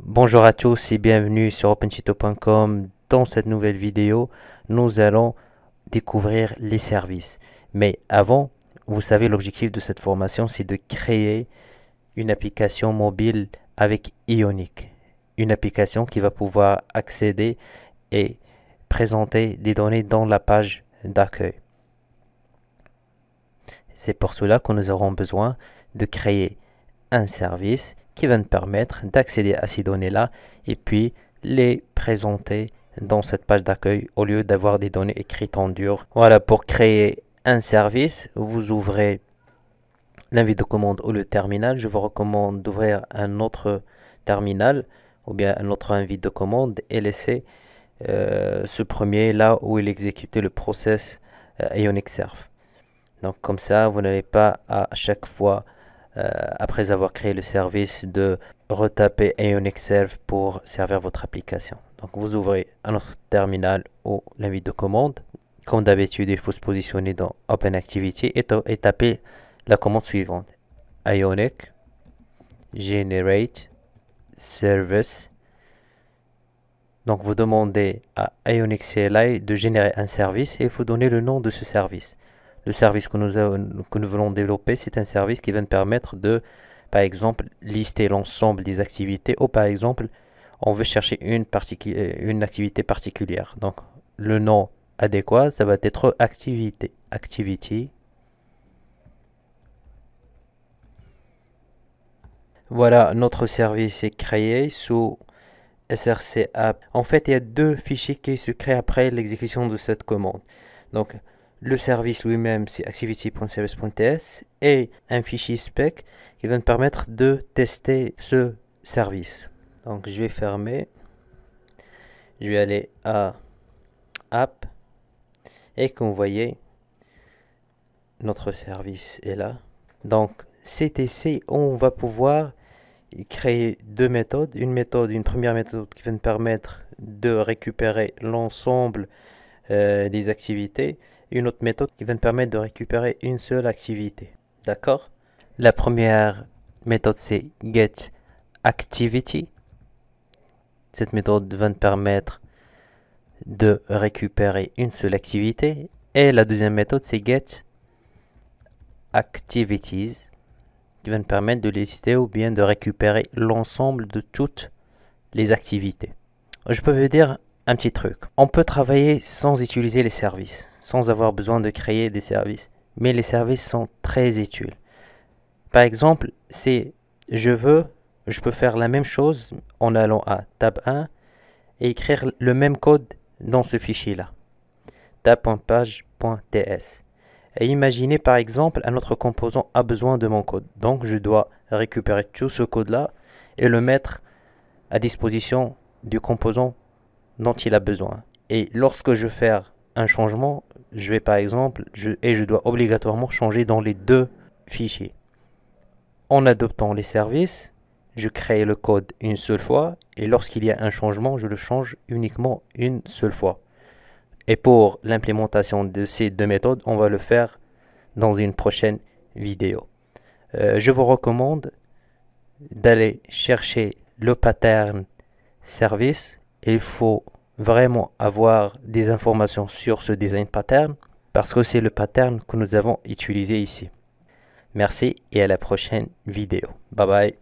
Bonjour à tous et bienvenue sur opentuto.com. Dans cette nouvelle vidéo, nous allons découvrir les services. Mais avant, vous savez, l'objectif de cette formation, c'est de créer une application mobile avec Ionic. Une application qui va pouvoir accéder et présenter des données dans la page d'accueil. C'est pour cela que nous aurons besoin de créer un service qui va nous permettre d'accéder à ces données-là et puis les présenter dans cette page d'accueil au lieu d'avoir des données écrites en dur. Voilà, pour créer un service, vous ouvrez l'invite de commande ou le terminal. Je vous recommande d'ouvrir un autre terminal ou bien un autre invite de commande et laisser ce premier là où il exécutait le process Ionic Serve. Donc comme ça, vous n'allez pas à chaque fois, après avoir créé le service, de retaper Ionic Serve pour servir votre application. Donc vous ouvrez un autre terminal ou l'invite de commande. Comme d'habitude, il faut se positionner dans Open Activity et taper la commande suivante. Ionic Generate Service. Donc vous demandez à Ionic CLI de générer un service et il faut donner le nom de ce service. Le service que nous voulons développer, c'est un service qui va nous permettre de, par exemple, lister l'ensemble des activités ou par exemple, on veut chercher une activité particulière. Donc le nom adéquat, ça va être Activity. Voilà, notre service est créé sous src app. En fait, il y a deux fichiers qui se créent après l'exécution de cette commande. Donc, le service lui-même, c'est activity.service.ts et un fichier spec qui va nous permettre de tester ce service. Donc, je vais fermer. Je vais aller à App. Et comme vous voyez, notre service est là. Donc, CTC, on va pouvoir créer deux méthodes. Une première méthode qui va nous permettre de récupérer l'ensemble des activités. Une autre méthode qui va nous permettre de récupérer une seule activité. D'accord? La première méthode, c'est getActivity. Cette méthode va nous permettre de récupérer une seule activité. Et la deuxième méthode, c'est getActivities, qui va nous permettre de lister ou bien de récupérer l'ensemble de toutes les activités. Je peux vous dire un petit truc. On peut travailler sans utiliser les services, sans avoir besoin de créer des services. Mais les services sont très utiles. Par exemple, si je peux faire la même chose en allant à tab 1 et écrire le même code dans ce fichier-là. tab.page.ts. Et imaginez par exemple, un autre composant a besoin de mon code. Donc je dois récupérer tout ce code-là et le mettre à disposition du composant dont il a besoin. Et lorsque je vais faire un changement, je vais par exemple, je dois obligatoirement changer dans les deux fichiers. En adoptant les services, je crée le code une seule fois et lorsqu'il y a un changement, je le change uniquement une seule fois. Et pour l'implémentation de ces deux méthodes, on va le faire dans une prochaine vidéo. Je vous recommande d'aller chercher le pattern service. Il faut vraiment avoir des informations sur ce design pattern parce que c'est le pattern que nous avons utilisé ici. Merci et à la prochaine vidéo. Bye bye.